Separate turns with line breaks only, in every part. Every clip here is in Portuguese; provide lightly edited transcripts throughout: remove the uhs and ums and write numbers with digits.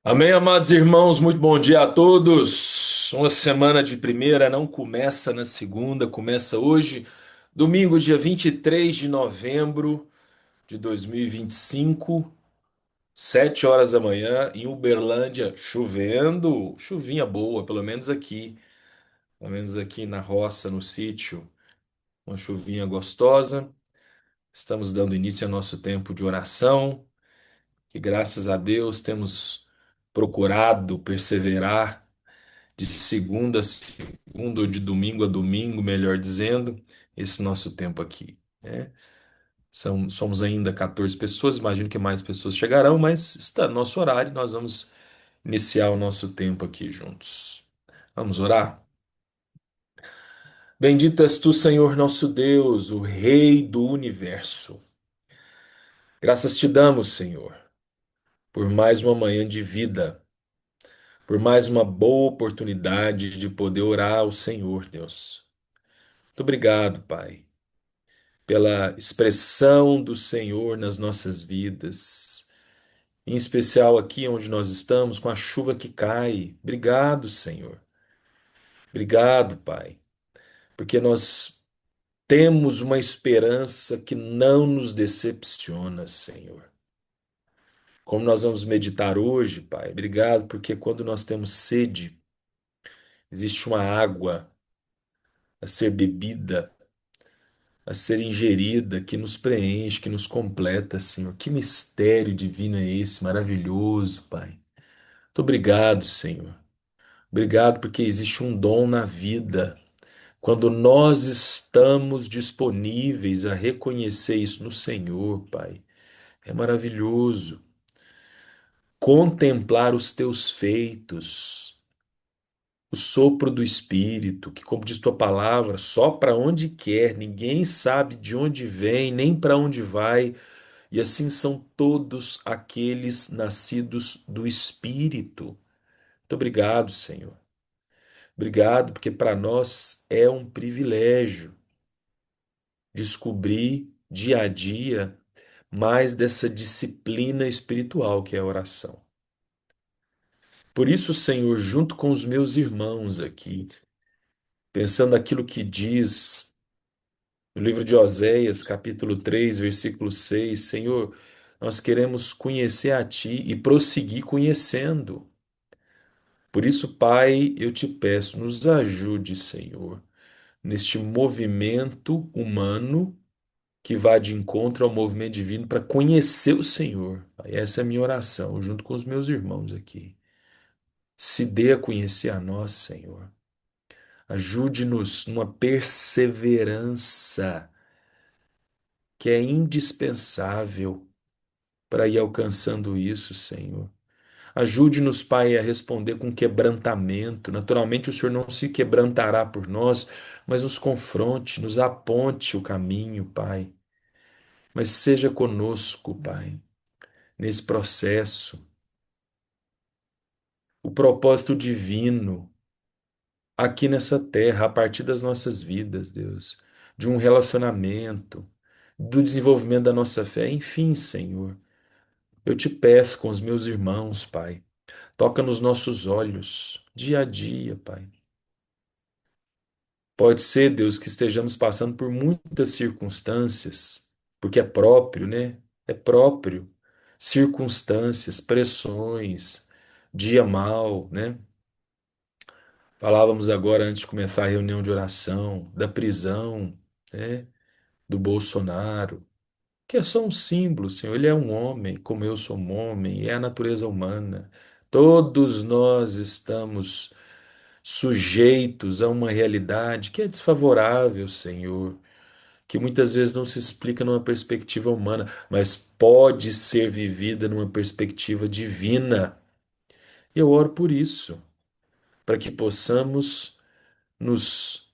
Amém, amados irmãos, muito bom dia a todos. Uma semana de primeira não começa na segunda, começa hoje, domingo, dia 23 de novembro de 2025, 7 horas da manhã, em Uberlândia, chovendo, chuvinha boa, pelo menos aqui na roça, no sítio, uma chuvinha gostosa. Estamos dando início ao nosso tempo de oração, que graças a Deus temos procurado perseverar de segunda a segunda, ou de domingo a domingo, melhor dizendo, esse nosso tempo aqui, né? Somos ainda 14 pessoas, imagino que mais pessoas chegarão, mas está no nosso horário, nós vamos iniciar o nosso tempo aqui juntos. Vamos orar? Bendito és tu, Senhor nosso Deus, o Rei do universo. Graças te damos, Senhor, por mais uma manhã de vida, por mais uma boa oportunidade de poder orar ao Senhor, Deus. Muito obrigado, Pai, pela expressão do Senhor nas nossas vidas, em especial aqui onde nós estamos, com a chuva que cai. Obrigado, Senhor. Obrigado, Pai, porque nós temos uma esperança que não nos decepciona, Senhor. Como nós vamos meditar hoje, Pai, obrigado, porque quando nós temos sede, existe uma água a ser bebida, a ser ingerida, que nos preenche, que nos completa, Senhor. Que mistério divino é esse, maravilhoso, Pai. Muito obrigado, Senhor. Obrigado porque existe um dom na vida. Quando nós estamos disponíveis a reconhecer isso no Senhor, Pai, é maravilhoso. Contemplar os teus feitos, o sopro do Espírito, que, como diz tua palavra, sopra onde quer, ninguém sabe de onde vem, nem para onde vai. E assim são todos aqueles nascidos do Espírito. Muito obrigado, Senhor. Obrigado, porque para nós é um privilégio descobrir dia a dia mais dessa disciplina espiritual que é a oração. Por isso, Senhor, junto com os meus irmãos aqui, pensando aquilo que diz no livro de Oséias, capítulo 3, versículo 6, Senhor, nós queremos conhecer a Ti e prosseguir conhecendo. Por isso, Pai, eu te peço, nos ajude, Senhor, neste movimento humano que vá de encontro ao movimento divino para conhecer o Senhor. Pai, essa é a minha oração, junto com os meus irmãos aqui. Se dê a conhecer a nós, Senhor. Ajude-nos numa perseverança que é indispensável para ir alcançando isso, Senhor. Ajude-nos, Pai, a responder com quebrantamento. Naturalmente, o Senhor não se quebrantará por nós, mas nos confronte, nos aponte o caminho, Pai. Mas seja conosco, Pai, nesse processo. O propósito divino aqui nessa terra, a partir das nossas vidas, Deus, de um relacionamento, do desenvolvimento da nossa fé, enfim, Senhor. Eu te peço com os meus irmãos, Pai, toca nos nossos olhos, dia a dia, Pai. Pode ser, Deus, que estejamos passando por muitas circunstâncias, porque é próprio, né? É próprio. Circunstâncias, pressões, dia mal, né? Falávamos agora, antes de começar a reunião de oração, da prisão, né? Do Bolsonaro, que é só um símbolo, Senhor. Ele é um homem, como eu sou um homem, é a natureza humana. Todos nós estamos sujeitos a uma realidade que é desfavorável, Senhor, que muitas vezes não se explica numa perspectiva humana, mas pode ser vivida numa perspectiva divina. Eu oro por isso, para que possamos nos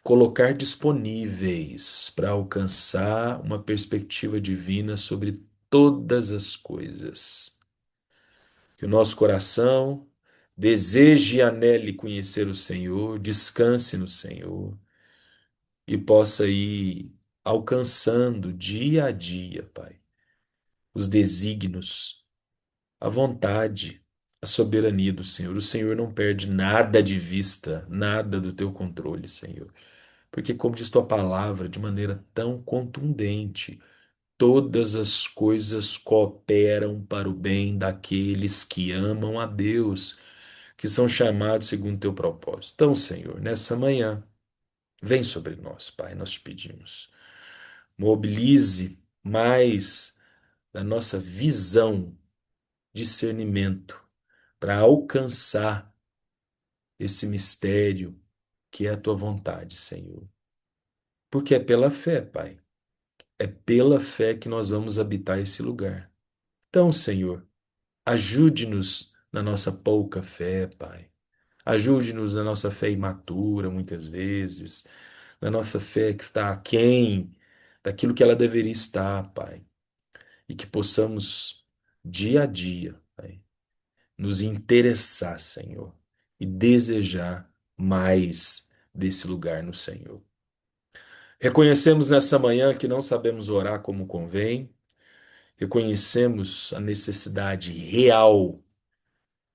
colocar disponíveis para alcançar uma perspectiva divina sobre todas as coisas. Que o nosso coração deseje e anele conhecer o Senhor, descanse no Senhor e possa ir alcançando dia a dia, Pai, os desígnios, a vontade, a soberania do Senhor. O Senhor não perde nada de vista, nada do teu controle, Senhor. Porque, como diz tua palavra, de maneira tão contundente, todas as coisas cooperam para o bem daqueles que amam a Deus, que são chamados segundo teu propósito. Então, Senhor, nessa manhã, vem sobre nós, Pai, nós te pedimos. Mobilize mais da nossa visão, discernimento, para alcançar esse mistério que é a tua vontade, Senhor. Porque é pela fé, Pai. É pela fé que nós vamos habitar esse lugar. Então, Senhor, ajude-nos na nossa pouca fé, Pai. Ajude-nos na nossa fé imatura, muitas vezes, na nossa fé que está aquém daquilo que ela deveria estar, Pai. E que possamos, dia a dia, Pai, nos interessar, Senhor, e desejar mais desse lugar no Senhor. Reconhecemos nessa manhã que não sabemos orar como convém, reconhecemos a necessidade real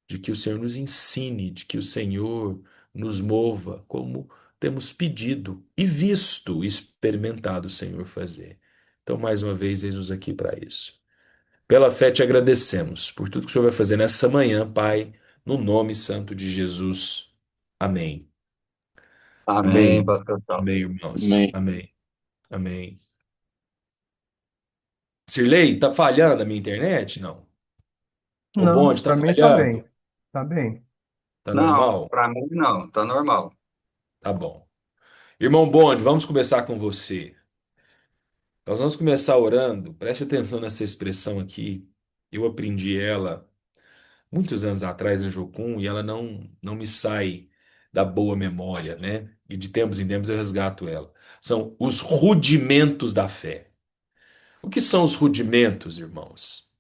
de que o Senhor nos ensine, de que o Senhor nos mova, como temos pedido e visto, experimentado o Senhor fazer. Então, mais uma vez, eis-nos aqui para isso. Pela fé te agradecemos por tudo que o Senhor vai fazer nessa manhã, Pai, no nome santo de Jesus. Amém.
Amém,
Amém.
pastor Saulo.
Amém, irmãos.
Amém.
Amém. Amém. Sirlei, tá falhando a minha internet? Não. O
Não,
bonde tá
para mim tá
falhando?
bem. Tá bem.
Tá
Não,
normal?
para mim não, tá normal.
Tá bom. Irmão Bonde, vamos começar com você. Nós vamos começar orando. Preste atenção nessa expressão aqui. Eu aprendi ela muitos anos atrás em Jocum e ela não me sai da boa memória, né? E de tempos em tempos eu resgato ela. São os rudimentos da fé. O que são os rudimentos, irmãos?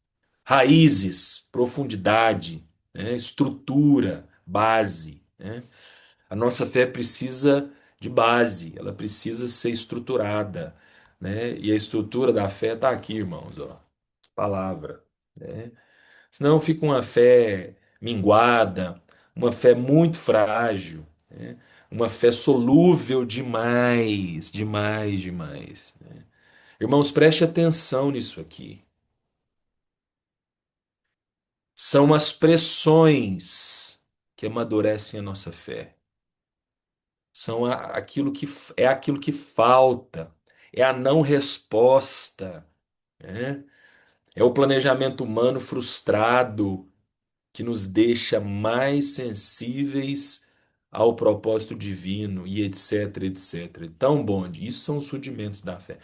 Raízes, profundidade, né? Estrutura, base, né? A nossa fé precisa de base, ela precisa ser estruturada, né? E a estrutura da fé está aqui, irmãos, ó, palavra, né? Senão fica uma fé minguada, uma fé muito frágil, né? Uma fé solúvel demais, demais, demais, né? Irmãos, preste atenção nisso aqui. São as pressões que amadurecem a nossa fé. São aquilo que falta, é a não resposta, né? É o planejamento humano frustrado que nos deixa mais sensíveis ao propósito divino e etc, etc. Então, bonde, isso são os rudimentos da fé.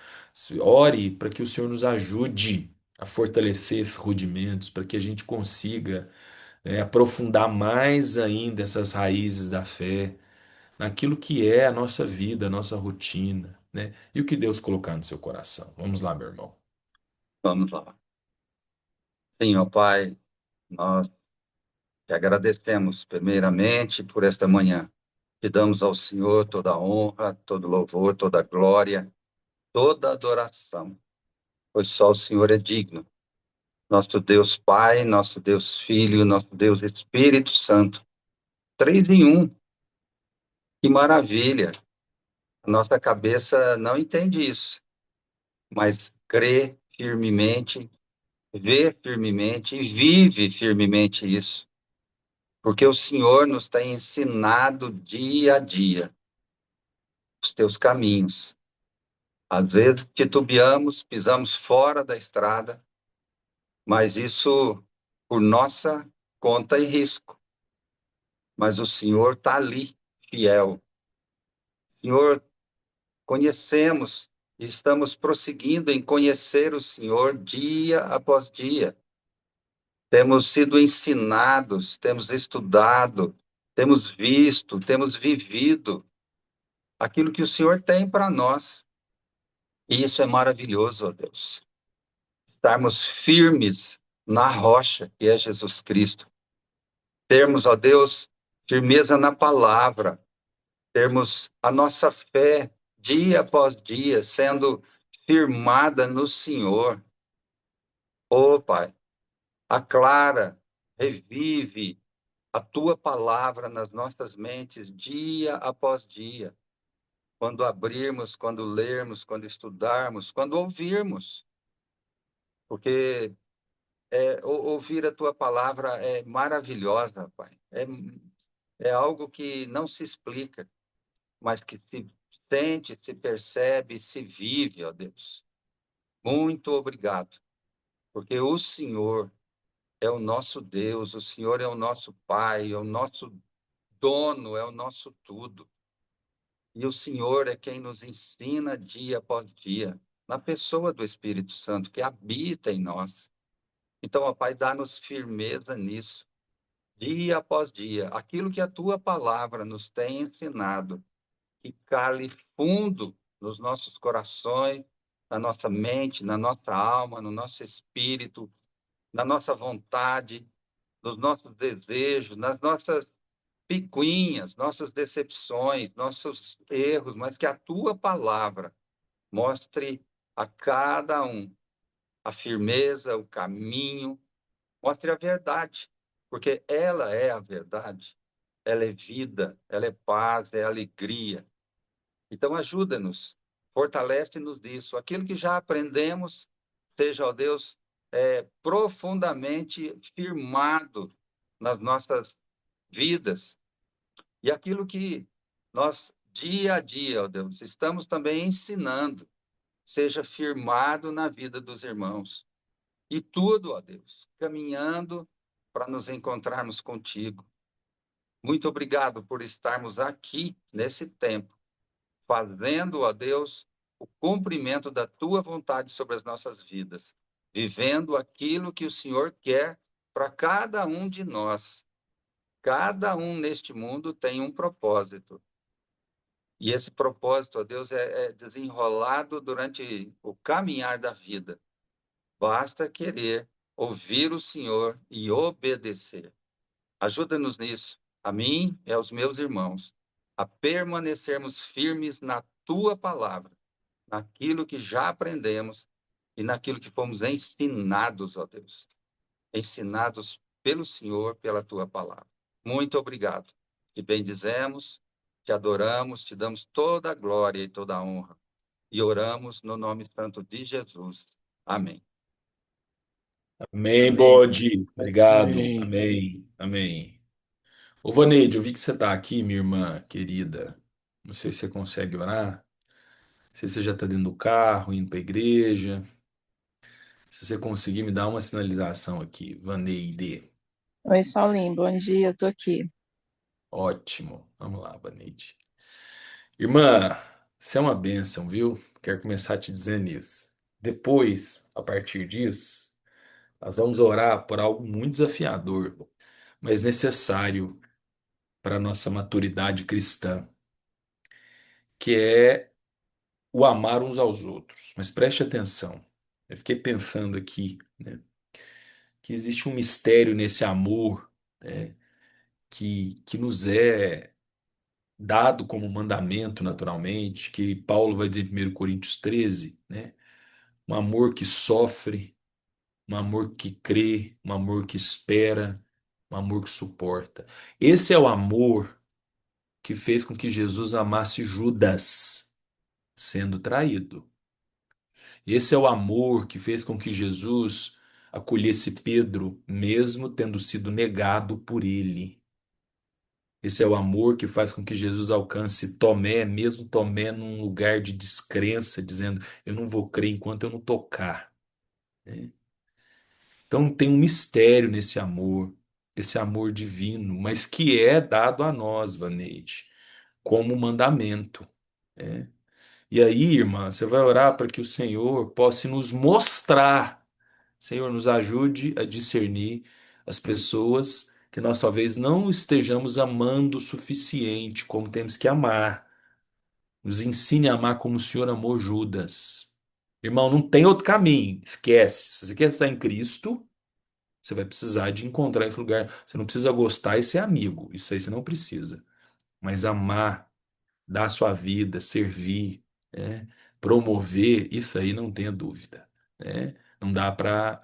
Ore para que o Senhor nos ajude a fortalecer esses rudimentos, para que a gente consiga, né, aprofundar mais ainda essas raízes da fé naquilo que é a nossa vida, a nossa rotina, né? E o que Deus colocar no seu coração. Vamos lá, meu irmão.
Vamos lá. Senhor Pai, nós te agradecemos primeiramente por esta manhã. Te damos ao Senhor toda a honra, todo louvor, toda a glória, toda a adoração, pois só o Senhor é digno. Nosso Deus Pai, nosso Deus Filho, nosso Deus Espírito Santo, três em um. Que maravilha! Nossa cabeça não entende isso, mas crê firmemente, vê firmemente e vive firmemente isso, porque o Senhor nos tem ensinado dia a dia os teus caminhos. Às vezes titubeamos, pisamos fora da estrada, mas isso por nossa conta e risco. Mas o Senhor está ali, fiel. Senhor, conhecemos e estamos prosseguindo em conhecer o Senhor dia após dia. Temos sido ensinados, temos estudado, temos visto, temos vivido aquilo que o Senhor tem para nós. E isso é maravilhoso, ó Deus. Estarmos firmes na rocha, que é Jesus Cristo. Termos, ó Deus, firmeza na palavra. Termos a nossa fé, dia após dia, sendo firmada no Senhor. Ô, Pai, aclara, revive a tua palavra nas nossas mentes dia após dia, quando abrirmos, quando lermos, quando estudarmos, quando ouvirmos, porque ouvir a tua palavra é maravilhosa, Pai. É algo que não se explica, mas que se sente, se percebe, se vive, ó Deus. Muito obrigado, porque o Senhor é o nosso Deus, o Senhor é o nosso Pai, é o nosso dono, é o nosso tudo. E o Senhor é quem nos ensina dia após dia, na pessoa do Espírito Santo que habita em nós. Então, ó Pai, dá-nos firmeza nisso, dia após dia. Aquilo que a tua palavra nos tem ensinado, que cale fundo nos nossos corações, na nossa mente, na nossa alma, no nosso espírito, na nossa vontade, nos nossos desejos, nas nossas picuinhas, nossas decepções, nossos erros, mas que a tua palavra mostre a cada um a firmeza, o caminho, mostre a verdade, porque ela é a verdade, ela é vida, ela é paz, é alegria. Então, ajuda-nos, fortalece-nos disso. Aquilo que já aprendemos, seja, ó Deus, profundamente firmado nas nossas vidas. E aquilo que nós, dia a dia, ó Deus, estamos também ensinando, seja firmado na vida dos irmãos. E tudo, ó Deus, caminhando para nos encontrarmos contigo. Muito obrigado por estarmos aqui nesse tempo fazendo, ó Deus, o cumprimento da tua vontade sobre as nossas vidas, vivendo aquilo que o Senhor quer para cada um de nós. Cada um neste mundo tem um propósito. E esse propósito, ó Deus, é desenrolado durante o caminhar da vida. Basta querer ouvir o Senhor e obedecer. Ajuda-nos nisso, a mim e aos meus irmãos, a permanecermos firmes na tua palavra, naquilo que já aprendemos e naquilo que fomos ensinados, ó Deus. Ensinados pelo Senhor, pela tua palavra. Muito obrigado. Te bendizemos, te adoramos, te damos toda a glória e toda a honra. E oramos no nome santo de Jesus. Amém.
Amém, bode. Obrigado.
Amém.
Amém. Amém. Ô, Vaneide, eu vi que você está aqui, minha irmã querida. Não sei se você consegue orar. Não sei se você já está dentro do carro, indo para a igreja. Se você conseguir me dar uma sinalização aqui, Vaneide.
Oi, Saulinho, bom dia, eu tô aqui.
Ótimo. Vamos lá, Vaneide. Irmã, você é uma bênção, viu? Quero começar te dizendo isso. Depois, a partir disso, nós vamos orar por algo muito desafiador, mas necessário para a nossa maturidade cristã, que é o amar uns aos outros. Mas preste atenção. Eu fiquei pensando aqui, né, que existe um mistério nesse amor, né, que nos é dado como mandamento naturalmente, que Paulo vai dizer em 1 Coríntios 13, né? Um amor que sofre, um amor que crê, um amor que espera, um amor que suporta. Esse é o amor que fez com que Jesus amasse Judas, sendo traído. Esse é o amor que fez com que Jesus acolhesse Pedro, mesmo tendo sido negado por ele. Esse é o amor que faz com que Jesus alcance Tomé, mesmo Tomé num lugar de descrença, dizendo: Eu não vou crer enquanto eu não tocar. Né? Então tem um mistério nesse amor, esse amor divino, mas que é dado a nós, Vaneide, como mandamento. Né? E aí, irmã, você vai orar para que o Senhor possa nos mostrar, Senhor, nos ajude a discernir as pessoas que nós talvez não estejamos amando o suficiente como temos que amar. Nos ensine a amar como o Senhor amou Judas. Irmão, não tem outro caminho, esquece. Se você quer estar em Cristo, você vai precisar de encontrar esse lugar. Você não precisa gostar e ser amigo, isso aí você não precisa. Mas amar, dar a sua vida, servir, né? Promover, isso aí não tenha dúvida, né? Não dá para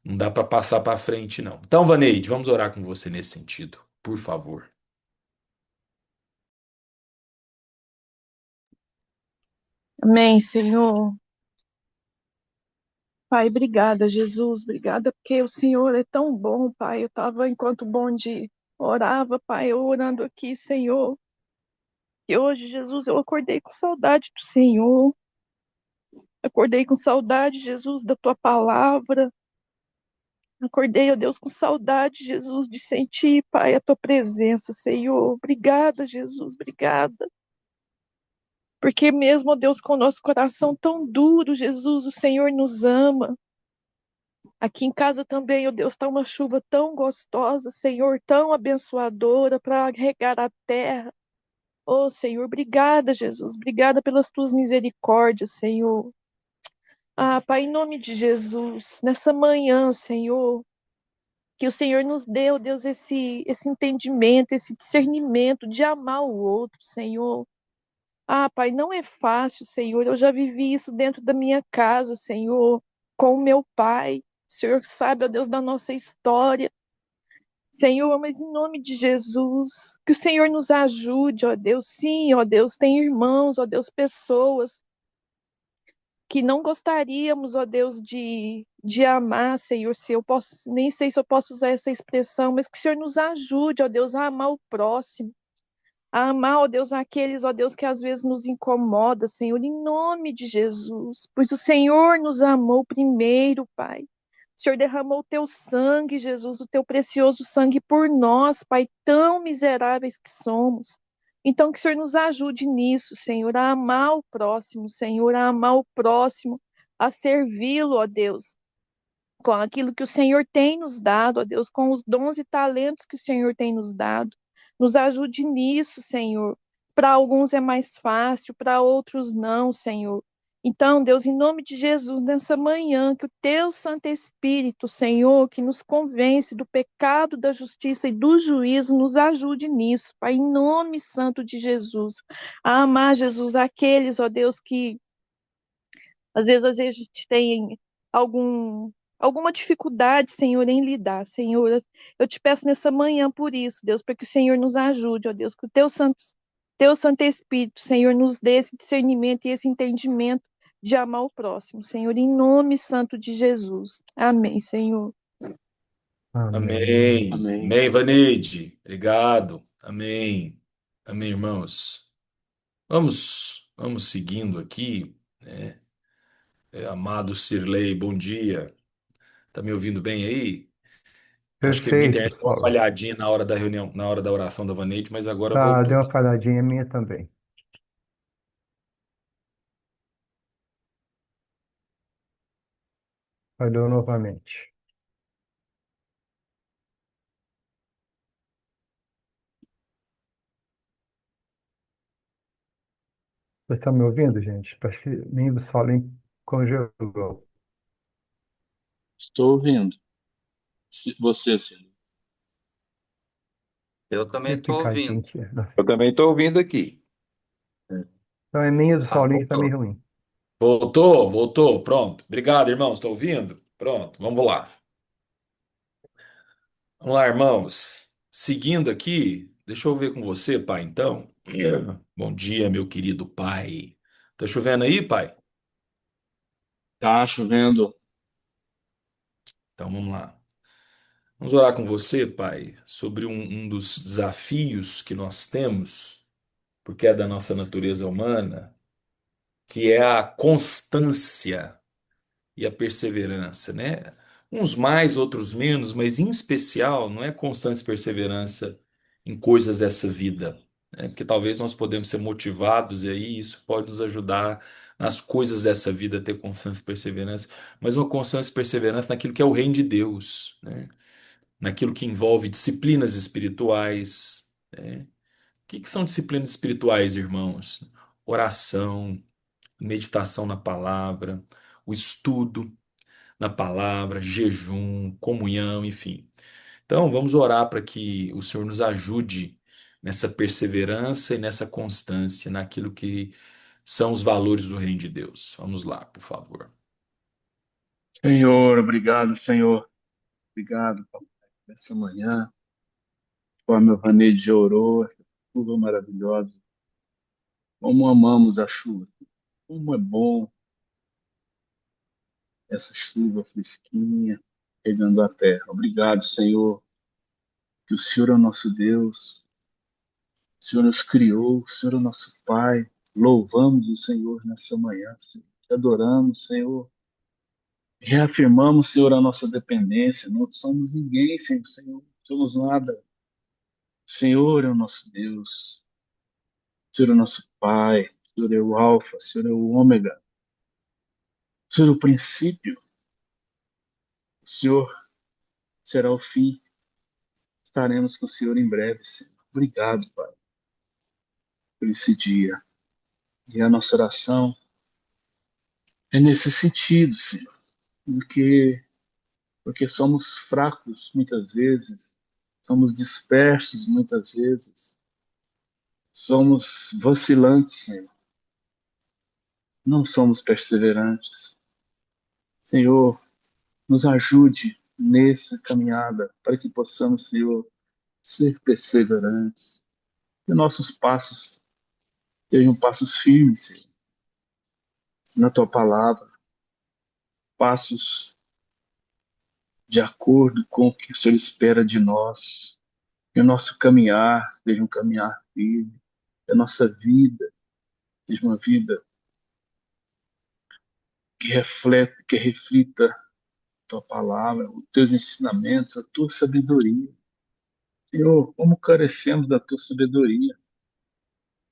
Não dá para passar para frente, não. Então, Vaneide, vamos orar com você nesse sentido, por favor.
Amém, Senhor. Pai, obrigada, Jesus. Obrigada porque o Senhor é tão bom, Pai. Eu estava, enquanto o bonde orava, Pai, eu orando aqui, Senhor. E hoje, Jesus, eu acordei com saudade do Senhor. Acordei com saudade, Jesus, da tua palavra. Acordei, ó Deus, com saudade, Jesus, de sentir, Pai, a tua presença, Senhor. Obrigada, Jesus, obrigada. Porque mesmo, ó Deus, com o nosso coração tão duro, Jesus, o Senhor nos ama. Aqui em casa também, ó Deus, está uma chuva tão gostosa, Senhor, tão abençoadora para regar a terra. Oh, Senhor, obrigada, Jesus. Obrigada pelas tuas misericórdias, Senhor. Ah, Pai, em nome de Jesus, nessa manhã, Senhor, que o Senhor nos deu, Deus, esse entendimento, esse discernimento de amar o outro, Senhor. Ah, Pai, não é fácil, Senhor. Eu já vivi isso dentro da minha casa, Senhor, com o meu pai. O Senhor sabe, ó Deus, da nossa história. Senhor, mas em nome de Jesus, que o Senhor nos ajude, ó Deus. Sim, ó Deus, tem irmãos, ó Deus, pessoas que não gostaríamos, ó Deus, de amar, Senhor, se eu posso, nem sei se eu posso usar essa expressão, mas que o Senhor nos ajude, ó Deus, a amar o próximo, a amar, ó Deus, aqueles, ó Deus, que às vezes nos incomoda, Senhor, em nome de Jesus, pois o Senhor nos amou primeiro, Pai. O Senhor derramou o teu sangue, Jesus, o teu precioso sangue por nós, Pai, tão miseráveis que somos. Então, que o Senhor nos ajude nisso, Senhor, a amar o próximo, Senhor, a amar o próximo, a servi-lo, ó Deus, com aquilo que o Senhor tem nos dado, ó Deus, com os dons e talentos que o Senhor tem nos dado. Nos ajude nisso, Senhor. Para alguns é mais fácil, para outros não, Senhor. Então, Deus, em nome de Jesus, nessa manhã, que o teu Santo Espírito, Senhor, que nos convence do pecado, da justiça e do juízo, nos ajude nisso, Pai, em nome santo de Jesus. A amar, Jesus, aqueles, ó Deus, que às vezes a gente tem algum, alguma dificuldade, Senhor, em lidar. Senhor, eu te peço nessa manhã por isso, Deus, para que o Senhor nos ajude, ó Deus, que o teu Santo Espírito, Senhor, nos dê esse discernimento e esse entendimento de amar o próximo, Senhor, em nome santo de Jesus. Amém, Senhor.
Amém.
Amém.
Amém.
Amém, Vaneide. Obrigado. Amém. Amém, irmãos. Vamos seguindo aqui, né? Amado Sirlei, bom dia. Tá me ouvindo bem aí? Acho que a minha
Perfeito,
internet deu uma
Saulo.
falhadinha na hora da reunião, na hora da oração da Vaneide, mas agora
Tá,
voltou.
deu uma falhadinha minha também. Falhou novamente. Vocês estão me ouvindo, gente? Parece que nem o Saulo congelou.
Estou ouvindo. Você, Ciro.
Eu também
Que
estou
picadinho
ouvindo.
que é. Nossa.
Eu também estou ouvindo aqui.
Então é minha do
Ah,
Saulinho que está
voltou.
meio ruim.
Voltou, pronto. Obrigado, irmãos. Estão ouvindo? Pronto, vamos lá. Vamos lá, irmãos. Seguindo aqui, deixa eu ver com você, pai, então. Bom dia, meu querido pai. Tá chovendo aí, pai?
Tá chovendo.
Então vamos lá. Vamos orar com você, pai, sobre um dos desafios que nós temos, porque é da nossa natureza humana, que é a constância e a perseverança, né? Uns mais, outros menos, mas em especial não é constância e perseverança em coisas dessa vida, né? Porque talvez nós podemos ser motivados e aí isso pode nos ajudar nas coisas dessa vida a ter constância e perseverança, mas uma constância e perseverança naquilo que é o reino de Deus, né? Naquilo que envolve disciplinas espirituais, né? O que que são disciplinas espirituais, irmãos? Oração, meditação na palavra, o estudo na palavra, jejum, comunhão, enfim. Então, vamos orar para que o Senhor nos ajude nessa perseverança e nessa constância naquilo que são os valores do reino de Deus. Vamos lá, por favor.
Senhor, obrigado, Senhor. Obrigado, papai, nessa manhã, conforme o Vaneide já orou, essa chuva maravilhosa. Como amamos a chuva. Como é bom essa chuva fresquinha pegando a terra. Obrigado, Senhor, que o Senhor é o nosso Deus, o Senhor nos criou, o Senhor é o nosso Pai. Louvamos o Senhor nessa manhã, Senhor. Te adoramos, Senhor. Reafirmamos, Senhor, a nossa dependência. Não somos ninguém sem o Senhor. Não somos nada. O Senhor é o nosso Deus. O Senhor é o nosso Pai. O Senhor é o Alfa. O Senhor é o Ômega. O Senhor é o princípio. O Senhor será o fim. Estaremos com o Senhor em breve, Senhor. Obrigado, Pai, por esse dia. E a nossa oração é nesse sentido, Senhor, porque somos fracos muitas vezes, somos dispersos muitas vezes, somos vacilantes, Senhor, não somos perseverantes. Senhor, nos ajude nessa caminhada para que possamos, Senhor, ser perseverantes. Que nossos passos sejam passos firmes, Senhor, na tua palavra, passos de acordo com o que o Senhor espera de nós. Que o nosso caminhar seja um caminhar firme, que a nossa vida seja uma vida que reflete, que reflita a tua palavra, os teus ensinamentos, a tua sabedoria. Senhor, como carecemos da tua sabedoria.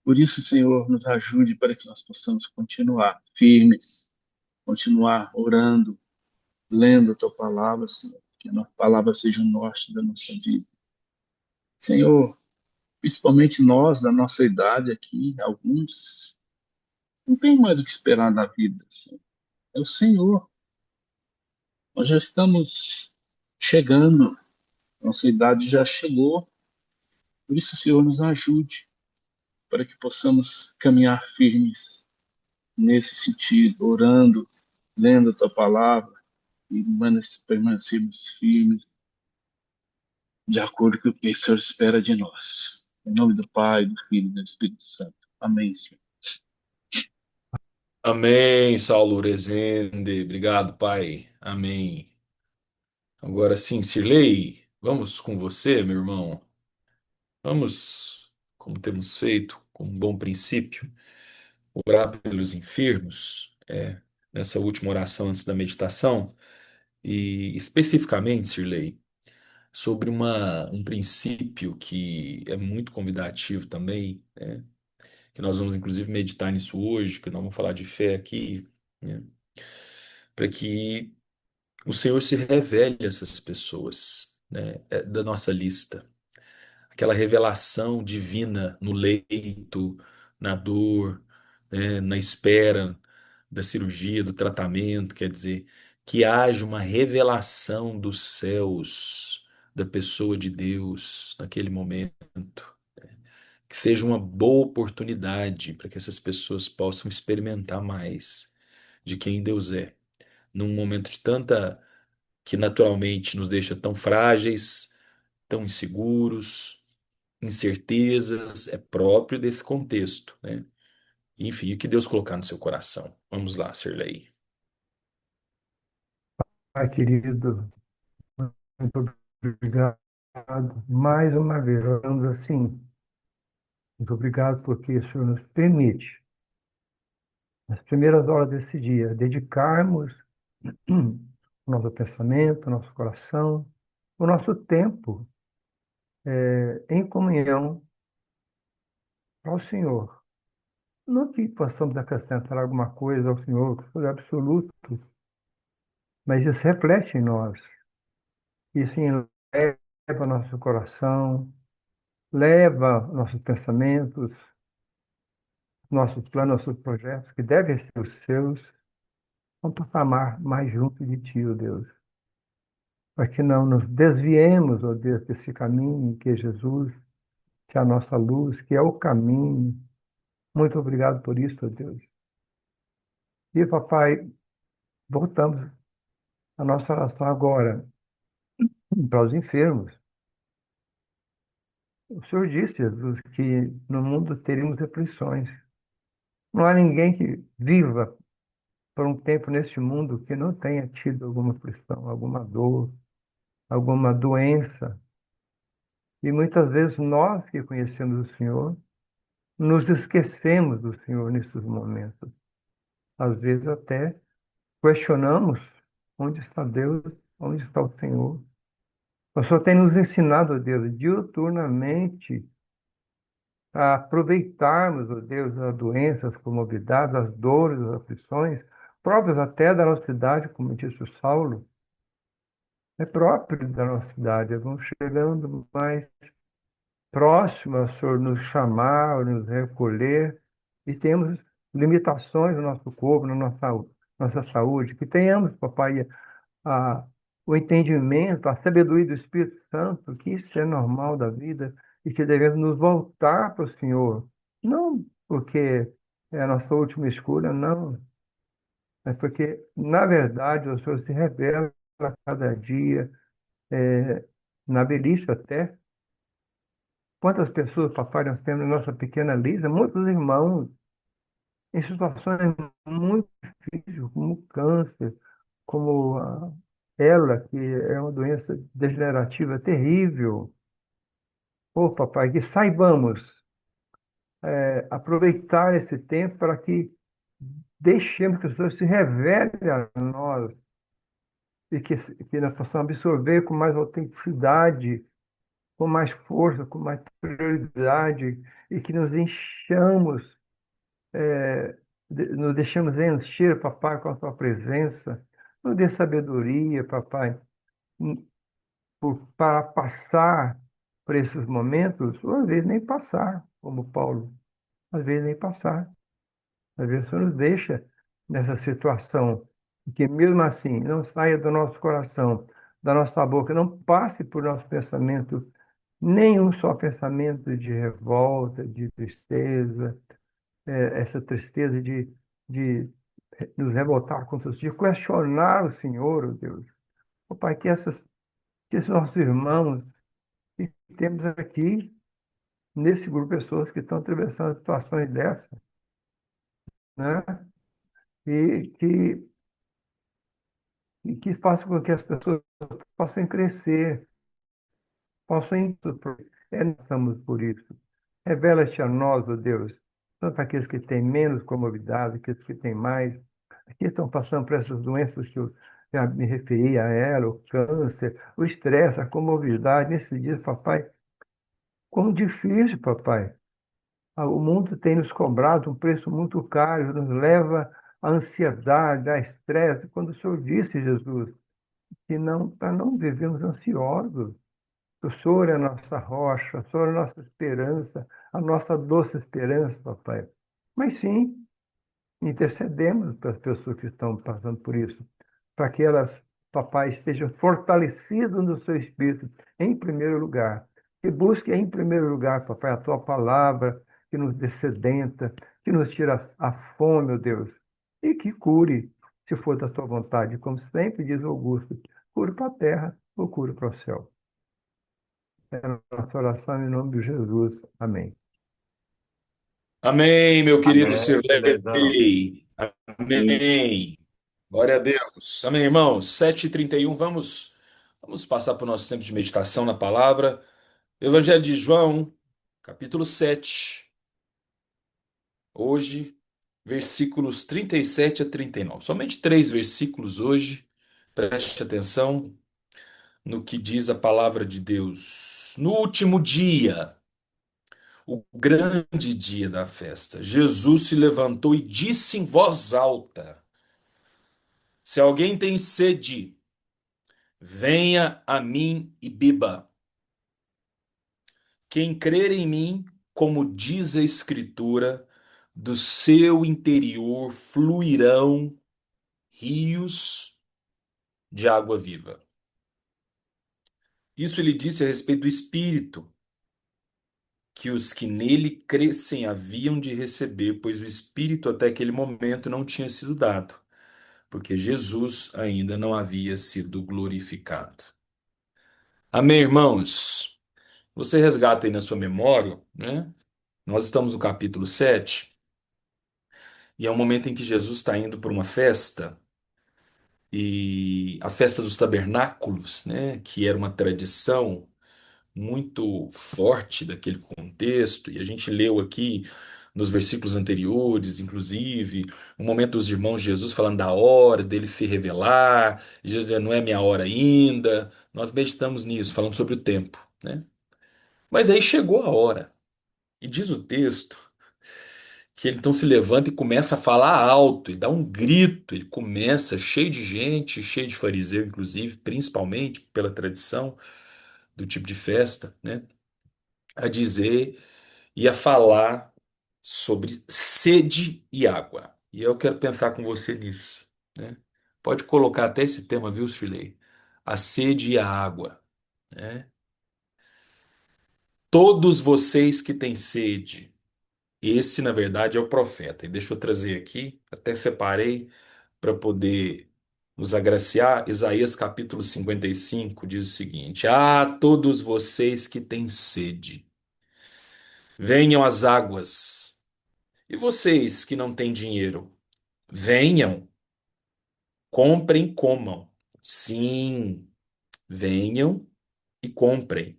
Por isso, Senhor, nos ajude para que nós possamos continuar firmes, continuar orando, lendo a tua palavra, Senhor, que a nossa palavra seja o norte da nossa vida. Senhor, principalmente nós da nossa idade aqui, alguns, não tem mais o que esperar da vida, Senhor. É o Senhor. Nós já estamos chegando, nossa idade já chegou. Por isso, Senhor, nos ajude para que possamos caminhar firmes nesse sentido, orando, lendo a tua palavra e permanecermos firmes de acordo com o que o Senhor espera de nós. Em nome do Pai, do Filho e do Espírito Santo. Amém, Senhor.
Amém, Saulo Rezende. Obrigado, Pai. Amém. Agora sim, Sirlei, vamos com você, meu irmão. Vamos, como temos feito, com um bom princípio, orar pelos enfermos, nessa última oração antes da meditação, e especificamente, Sirlei, sobre um princípio que é muito convidativo também, né, que nós vamos inclusive meditar nisso hoje, que nós vamos falar de fé aqui, né, para que o Senhor se revele a essas pessoas, né, da nossa lista. Aquela revelação divina no leito, na dor, né, na espera da cirurgia, do tratamento, quer dizer, que haja uma revelação dos céus, da pessoa de Deus naquele momento, que seja uma boa oportunidade para que essas pessoas possam experimentar mais de quem Deus é, num momento de tanta que naturalmente nos deixa tão frágeis, tão inseguros, incertezas, é próprio desse contexto, né? Enfim, o que Deus colocar no seu coração. Vamos lá, Sirlei.
Pai querido, muito obrigado mais uma vez, oramos assim. Muito obrigado porque o Senhor nos permite, nas primeiras horas desse dia, dedicarmos o nosso pensamento, o nosso coração, o nosso tempo em comunhão ao Senhor. Não que possamos acrescentar alguma coisa ao Senhor, que foi absoluto, mas isso reflete em nós. Isso eleva nosso coração, leva nossos pensamentos, nossos planos, nossos projetos, que devem ser os seus, a um patamar mais junto de Ti, ó Deus. Para que não nos desviemos, ó Deus, desse caminho que é Jesus, que é a nossa luz, que é o caminho. Muito obrigado por isso, ó Deus. E, papai, voltamos à nossa oração agora, para os enfermos. O Senhor disse, Jesus, que no mundo teríamos aflições. Não há ninguém que viva por um tempo neste mundo que não tenha tido alguma aflição, alguma dor, alguma doença. E muitas vezes nós que conhecemos o Senhor, nos esquecemos do Senhor nesses momentos. Às vezes até questionamos onde está Deus, onde está o Senhor. O Senhor tem nos ensinado, ó Deus, diuturnamente a aproveitarmos, ó Deus, as doenças, as comorbidades, as dores, as aflições, próprias até da nossa idade, como disse o Saulo, é próprio da nossa idade. Vamos chegando mais próximo ao Senhor nos chamar, nos recolher, e temos limitações no nosso corpo, na nossa saúde, que tenhamos, papai, a, o entendimento, a sabedoria do Espírito Santo, que isso é normal da vida e que devemos nos voltar para o Senhor. Não porque é a nossa última escolha, não. É porque, na verdade, o Senhor se revela a cada dia, é, na velhice até. Quantas pessoas, papai, nós temos na nossa pequena lista, muitos irmãos, em situações muito difíceis, como câncer, como a ébola, que é uma doença degenerativa terrível. Ô, papai, que saibamos aproveitar esse tempo para que deixemos que o Senhor se revele a nós e que nós possamos absorver com mais autenticidade, com mais força, com mais prioridade e que nos enchamos, nos deixemos encher, papai, com a tua presença. Nos dê sabedoria, papai, para passar por esses momentos, ou às vezes nem passar, como Paulo, às vezes nem passar. Às vezes o Senhor nos deixa nessa situação, que mesmo assim não saia do nosso coração, da nossa boca, não passe por nosso pensamento nenhum só pensamento de revolta, de tristeza, essa tristeza de nos revoltar contra o Senhor, questionar o Senhor, oh Deus. Oh, Pai, que esses nossos irmãos que temos aqui, nesse grupo de pessoas que estão atravessando situações dessas, né? E que façam com que as pessoas possam crescer, possam ir, nós estamos por isso. Revela-te a nós, ó Deus, tanto aqueles que têm menos comorbidade, aqueles que têm mais, aqui estão passando por essas doenças que eu já me referi a ela, o câncer, o estresse, a comorbidade. Nesses dias, papai, quão difícil, papai. O mundo tem nos cobrado um preço muito caro, nos leva à ansiedade, a estresse. Quando o Senhor disse, Jesus, que não, para não vivermos ansiosos, o Senhor é a nossa rocha, o Senhor é a nossa esperança, a nossa doce esperança, papai. Mas sim, intercedemos para as pessoas que estão passando por isso, para que elas, papai, estejam fortalecidas no seu espírito, em primeiro lugar. Que busque em primeiro lugar, papai, a tua palavra, que nos descedenta, que nos tira a fome, meu Deus, e que cure, se for da tua vontade, como sempre diz Augusto, cure para a terra ou cure para o céu. É a nossa oração em nome de Jesus. Amém.
Amém, meu querido
Amém, Silesão.
Sirlei. Amém. Glória a Deus. Amém, irmãos. 7h31, vamos passar para o nosso tempo de meditação na palavra. Evangelho de João, capítulo 7. Hoje, versículos 37 a 39. Somente três versículos hoje. Preste atenção no que diz a palavra de Deus. No último dia, o grande dia da festa, Jesus se levantou e disse em voz alta: Se alguém tem sede, venha a mim e beba. Quem crer em mim, como diz a Escritura, do seu interior fluirão rios de água viva. Isso ele disse a respeito do Espírito, que os que nele crescem haviam de receber, pois o Espírito até aquele momento não tinha sido dado, porque Jesus ainda não havia sido glorificado. Amém, irmãos? Você resgata aí na sua memória, né? Nós estamos no capítulo 7 e é um momento em que Jesus está indo para uma festa, e a festa dos tabernáculos, né? Que era uma tradição muito forte daquele contexto, e a gente leu aqui nos versículos anteriores, inclusive, o momento dos irmãos de Jesus falando da hora dele se revelar, e Jesus dizendo, não é minha hora ainda. Nós meditamos nisso, falando sobre o tempo, né? Mas aí chegou a hora, e diz o texto que ele então se levanta e começa a falar alto, e dá um grito. Ele começa, cheio de gente, cheio de fariseu, inclusive, principalmente pela tradição do tipo de festa, né? A dizer e a falar sobre sede e água. E eu quero pensar com você nisso, né? Pode colocar até esse tema, viu, Shirley? A sede e a água, né? Todos vocês que têm sede. Esse, na verdade, é o profeta. E deixa eu trazer aqui, até separei para poder nos agraciar. Isaías capítulo 55 diz o seguinte: Ah, todos vocês que têm sede, venham às águas. E vocês que não têm dinheiro, venham, comprem, e comam. Sim, venham e comprem,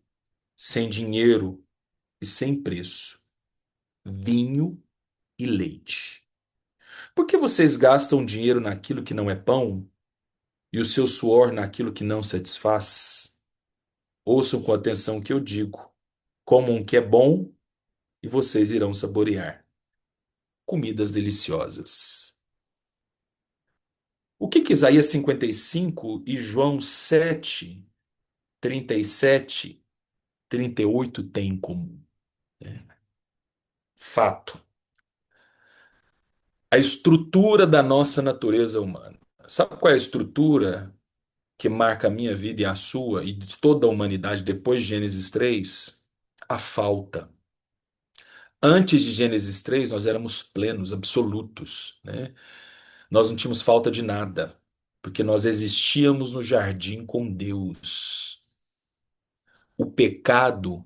sem dinheiro e sem preço, vinho e leite. Por que vocês gastam dinheiro naquilo que não é pão e o seu suor naquilo que não satisfaz? Ouçam com atenção o que eu digo. Comam o que é bom e vocês irão saborear comidas deliciosas. O que Isaías 55 e João 7, 37, 38 têm em comum? Fato. A estrutura da nossa natureza humana. Sabe qual é a estrutura que marca a minha vida e a sua e de toda a humanidade depois de Gênesis 3? A falta. Antes de Gênesis 3, nós éramos plenos, absolutos, né? Nós não tínhamos falta de nada, porque nós existíamos no jardim com Deus. O pecado,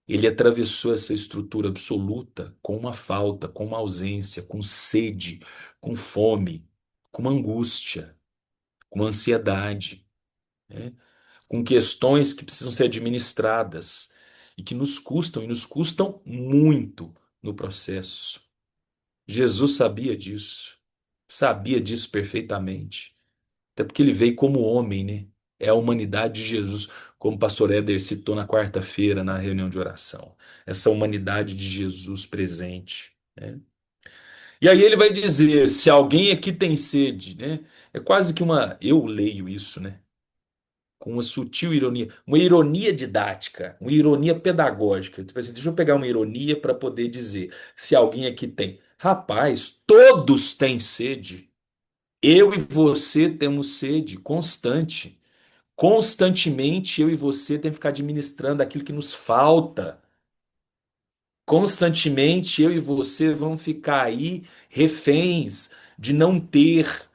ele atravessou essa estrutura absoluta com uma falta, com uma ausência, com sede, com fome, com uma angústia, com uma ansiedade, né? Com questões que precisam ser administradas e que nos custam, e nos custam muito no processo. Jesus sabia disso perfeitamente, até porque ele veio como homem, né? É a humanidade de Jesus, como o pastor Éder citou na quarta-feira na reunião de oração. Essa humanidade de Jesus presente, né? E aí ele vai dizer: se alguém aqui tem sede, né? É quase que uma. Eu leio isso, né? Com uma sutil ironia, uma ironia didática, uma ironia pedagógica. Tipo assim, deixa eu pegar uma ironia para poder dizer: se alguém aqui tem. Rapaz, todos têm sede. Eu e você temos sede constante. Constantemente eu e você temos que ficar administrando aquilo que nos falta. Constantemente eu e você vamos ficar aí reféns de não ter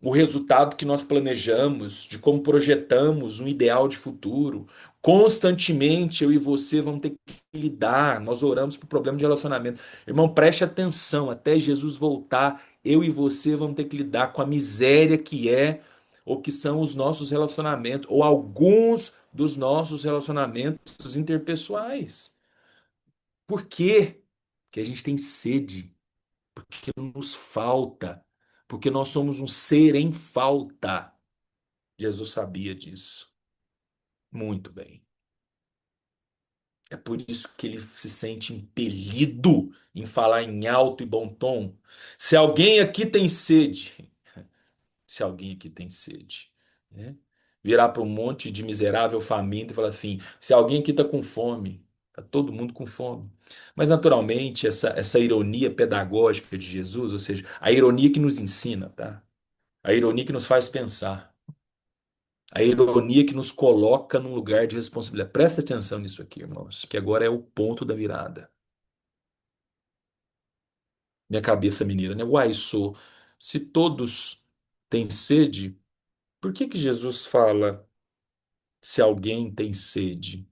o resultado que nós planejamos, de como projetamos um ideal de futuro. Constantemente eu e você vamos ter que lidar. Nós oramos por problema de relacionamento. Irmão, preste atenção, até Jesus voltar, eu e você vamos ter que lidar com a miséria que é ou que são os nossos relacionamentos, ou alguns dos nossos relacionamentos interpessoais. Por quê? Porque a gente tem sede, porque nos falta, porque nós somos um ser em falta. Jesus sabia disso muito bem. É por isso que ele se sente impelido em falar em alto e bom tom. Se alguém aqui tem sede, se alguém aqui tem sede, né? Virar para um monte de miserável faminto e falar assim: se alguém aqui está com fome, está todo mundo com fome. Mas naturalmente, essa ironia pedagógica de Jesus, ou seja, a ironia que nos ensina, tá? A ironia que nos faz pensar. A ironia que nos coloca num lugar de responsabilidade. Presta atenção nisso aqui, irmãos, que agora é o ponto da virada. Minha cabeça mineira, né? Uai, sou. Se todos têm sede, por que que Jesus fala? se alguém tem sede,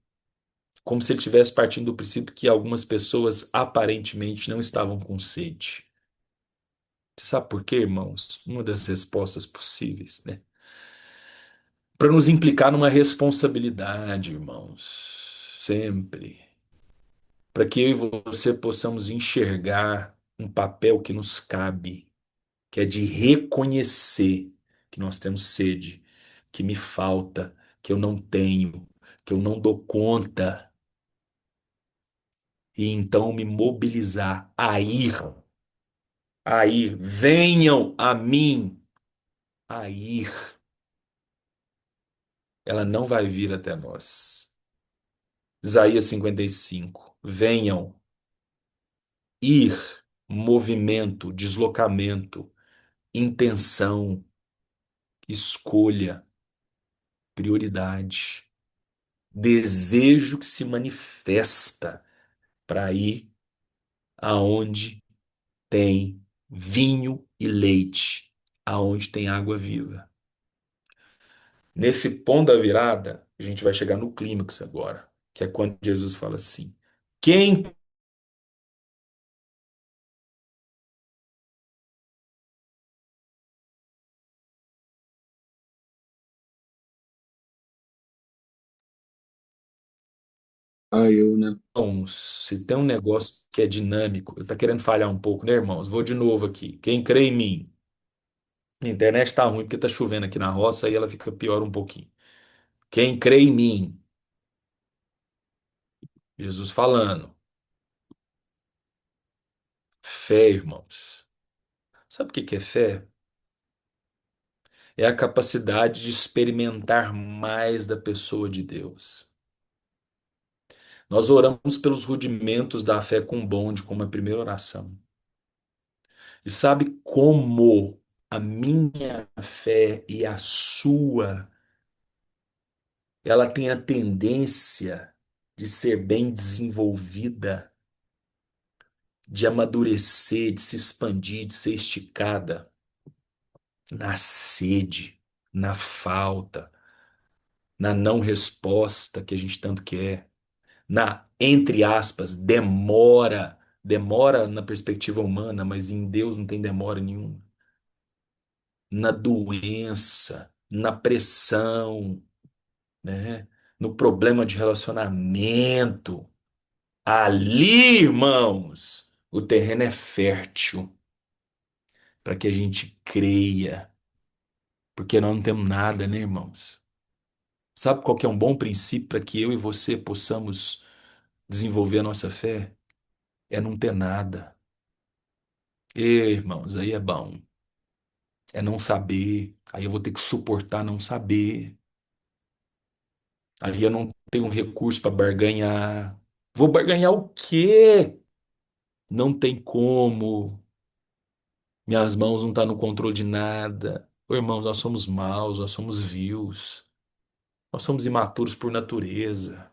como se ele estivesse partindo do princípio que algumas pessoas aparentemente não estavam com sede. Você sabe por quê, irmãos? Uma das respostas possíveis, né? Para nos implicar numa responsabilidade, irmãos, sempre. Para que eu e você possamos enxergar um papel que nos cabe, que é de reconhecer que nós temos sede, que me falta, que eu não tenho, que eu não dou conta, e então me mobilizar a ir, venham a mim, a ir. Ela não vai vir até nós. Isaías 55. Venham, ir, movimento, deslocamento, intenção, escolha, prioridade, desejo que se manifesta para ir aonde tem vinho e leite, aonde tem água viva. Nesse ponto da virada, a gente vai chegar no clímax agora, que é quando Jesus fala assim: quem
Ah, eu, né?
se tem um negócio que é dinâmico, eu tá querendo falhar um pouco, né, irmãos? Vou de novo aqui. Quem crê em mim? A internet tá ruim porque tá chovendo aqui na roça e ela fica pior um pouquinho. Quem crê em mim? Jesus falando. Fé, irmãos. Sabe o que que é fé? É a capacidade de experimentar mais da pessoa de Deus. Nós oramos pelos rudimentos da fé com bonde, como a primeira oração. E sabe como a minha fé e a sua, ela tem a tendência de ser bem desenvolvida, de amadurecer, de se expandir, de ser esticada na sede, na falta, na não resposta que a gente tanto quer, na, entre aspas, demora. Demora na perspectiva humana, mas em Deus não tem demora nenhuma. Na doença, na pressão, né? No problema de relacionamento. Ali, irmãos, o terreno é fértil para que a gente creia, porque nós não temos nada, né, irmãos? Sabe qual que é um bom princípio para que eu e você possamos desenvolver a nossa fé? É não ter nada. Irmãos, aí é bom. É não saber. Aí eu vou ter que suportar não saber. Aí eu não tenho recurso para barganhar. Vou barganhar o quê? Não tem como. Minhas mãos não estão no controle de nada. Ô, irmãos, nós somos maus, nós somos vios. Nós somos imaturos por natureza.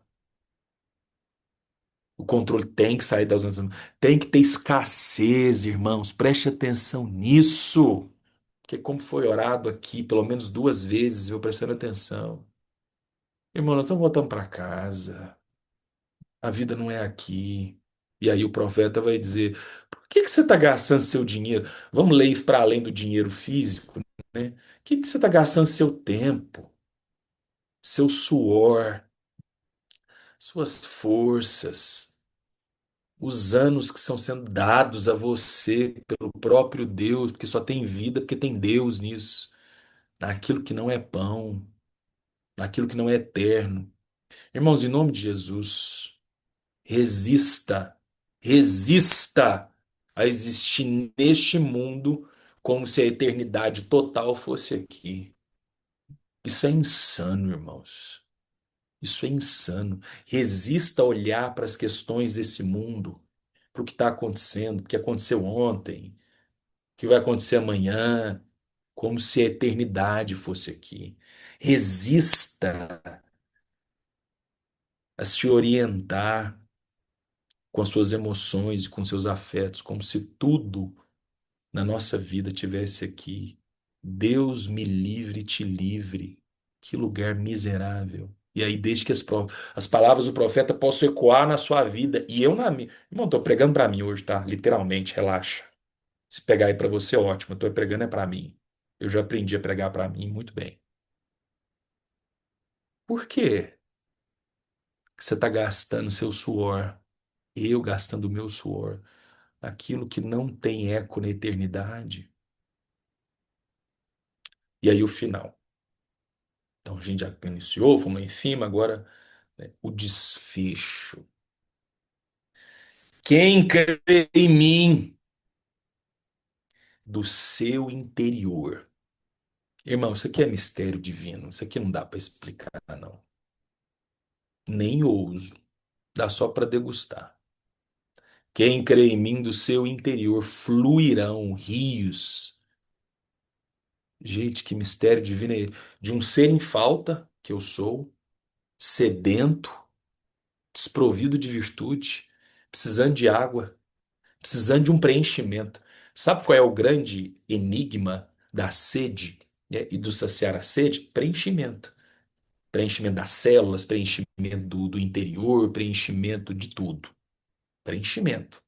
O controle tem que sair das nossas mãos. Tem que ter escassez, irmãos. Preste atenção nisso. Porque como foi orado aqui pelo menos duas vezes, eu prestando atenção. Irmão, nós estamos voltando para casa. A vida não é aqui. E aí o profeta vai dizer: por que que você está gastando seu dinheiro? Vamos ler isso para além do dinheiro físico, né? Por que que você está gastando seu tempo, seu suor, suas forças, os anos que estão sendo dados a você pelo próprio Deus, porque só tem vida porque tem Deus nisso, naquilo que não é pão, naquilo que não é eterno. Irmãos, em nome de Jesus. Resista, resista a existir neste mundo como se a eternidade total fosse aqui. Isso é insano, irmãos. Isso é insano. Resista a olhar para as questões desse mundo, para o que está acontecendo, o que aconteceu ontem, o que vai acontecer amanhã, como se a eternidade fosse aqui. Resista a se orientar com as suas emoções e com seus afetos, como se tudo na nossa vida tivesse aqui. Deus me livre e te livre. Que lugar miserável. E aí, desde que as palavras do profeta possam ecoar na sua vida. E eu na minha. Irmão, tô pregando para mim hoje, tá? Literalmente, relaxa. Se pegar aí para você, ótimo. Eu tô pregando é para mim. Eu já aprendi a pregar para mim muito bem. Por quê que você está gastando seu suor? Eu gastando o meu suor naquilo que não tem eco na eternidade? E aí, o final. Então, a gente já iniciou, fomos lá em cima, agora, né, o desfecho. Quem crê em mim, do seu interior. Irmão, isso aqui é mistério divino. Isso aqui não dá para explicar, não. Nem ouso. Dá só para degustar. Quem crê em mim, do seu interior fluirão rios. Gente, que mistério divino é esse? De um ser em falta, que eu sou, sedento, desprovido de virtude, precisando de água, precisando de um preenchimento. Sabe qual é o grande enigma da sede, né, e do saciar a sede? Preenchimento. Preenchimento das células, preenchimento do interior, preenchimento de tudo. Preenchimento,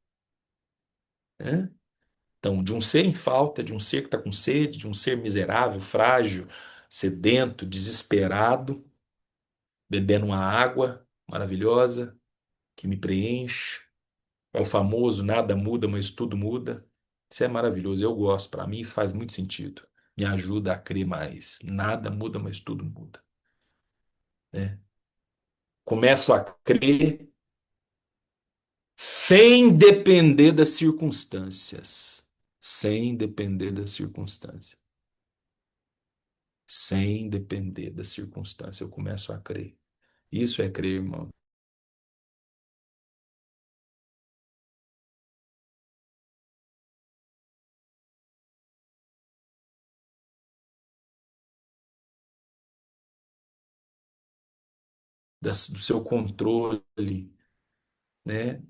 né? Então, de um ser em falta, de um ser que está com sede, de um ser miserável, frágil, sedento, desesperado, bebendo uma água maravilhosa que me preenche. É o famoso nada muda, mas tudo muda. Isso é maravilhoso, eu gosto. Para mim, isso faz muito sentido. Me ajuda a crer mais. Nada muda, mas tudo muda, né? Começo a crer sem depender das circunstâncias. Sem depender das circunstâncias. Sem depender das circunstâncias. Eu começo a crer. Isso é crer, irmão. Do seu controle, né?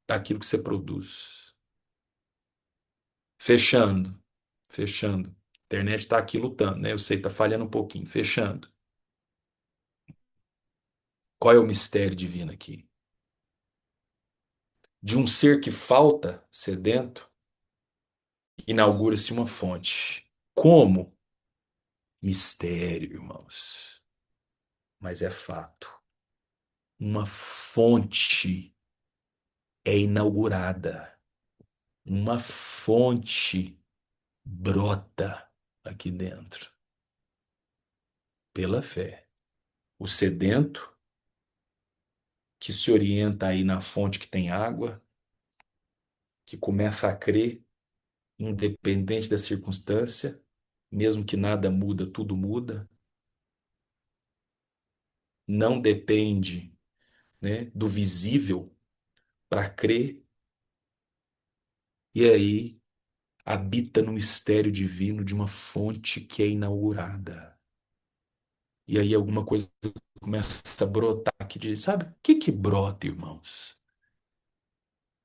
Daquilo que você produz. Fechando. Fechando. A internet está aqui lutando, né? Eu sei, está falhando um pouquinho. Fechando. Qual é o mistério divino aqui? De um ser que falta, sedento, inaugura-se uma fonte. Como? Mistério, irmãos. Mas é fato. Uma fonte é inaugurada. Uma fonte brota aqui dentro, pela fé. O sedento, que se orienta aí na fonte que tem água, que começa a crer, independente da circunstância, mesmo que nada muda, tudo muda, não depende, né, do visível para crer, e aí habita no mistério divino de uma fonte que é inaugurada. E aí alguma coisa começa a brotar aqui de, sabe? O que que brota, irmãos?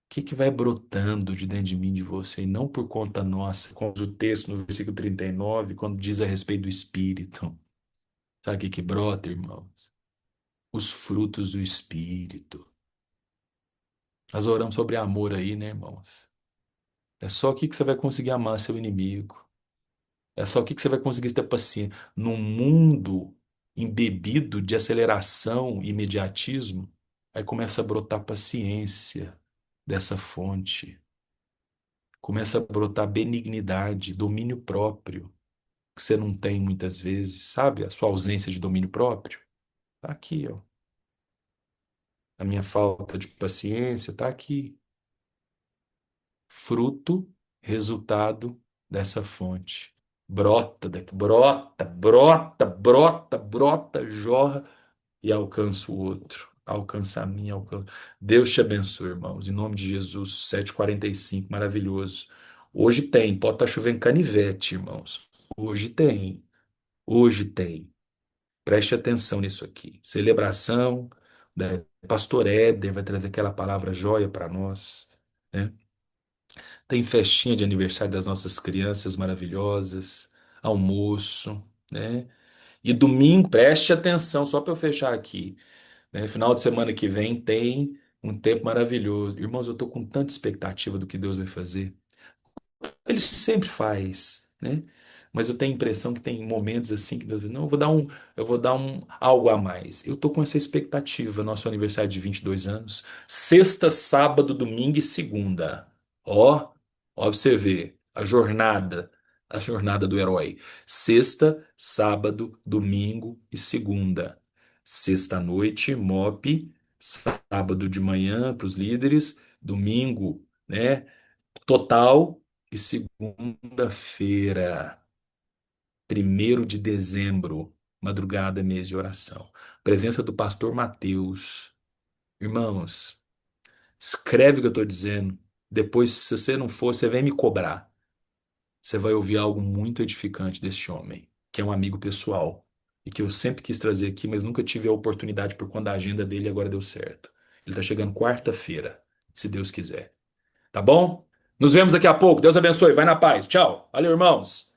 O que que vai brotando de dentro de mim, de você, e não por conta nossa, como diz o texto no versículo 39, quando diz a respeito do Espírito. Sabe o que que brota, irmãos? Os frutos do Espírito. Nós oramos sobre amor aí, né, irmãos? É só aqui que você vai conseguir amar seu inimigo. É só aqui que você vai conseguir ter paciência. Num mundo embebido de aceleração e imediatismo, aí começa a brotar paciência dessa fonte. Começa a brotar benignidade, domínio próprio, que você não tem muitas vezes, sabe? A sua ausência de domínio próprio. Tá aqui, ó. A minha falta de paciência tá aqui. Fruto, resultado dessa fonte. Brota daqui, brota, brota, brota, brota, jorra e alcança o outro. Alcança a mim, alcança. Deus te abençoe, irmãos. Em nome de Jesus, 7h45, maravilhoso. Hoje tem, pode estar chovendo canivete, irmãos. Hoje tem, hoje tem. Preste atenção nisso aqui. Celebração, né? Pastor Éder vai trazer aquela palavra joia para nós, né? Tem festinha de aniversário das nossas crianças maravilhosas, almoço, né? E domingo, preste atenção, só para eu fechar aqui, né? Final de semana que vem tem um tempo maravilhoso. Irmãos, eu tô com tanta expectativa do que Deus vai fazer. Ele sempre faz, né? Mas eu tenho a impressão que tem momentos assim que Deus diz, não, eu vou dar um algo a mais. Eu tô com essa expectativa, nosso aniversário de 22 anos, sexta, sábado, domingo e segunda. Ó, pra você ver, a jornada do herói. Sexta, sábado, domingo e segunda. Sexta à noite, MOP, sábado de manhã para os líderes, domingo, né? Total. E segunda-feira, 1º de dezembro, madrugada, mês de oração. Presença do pastor Mateus. Irmãos, escreve o que eu estou dizendo. Depois, se você não for, você vem me cobrar. Você vai ouvir algo muito edificante desse homem, que é um amigo pessoal. E que eu sempre quis trazer aqui, mas nunca tive a oportunidade por conta da agenda dele e agora deu certo. Ele está chegando quarta-feira, se Deus quiser. Tá bom? Nos vemos daqui a pouco. Deus abençoe. Vai na paz. Tchau. Valeu, irmãos.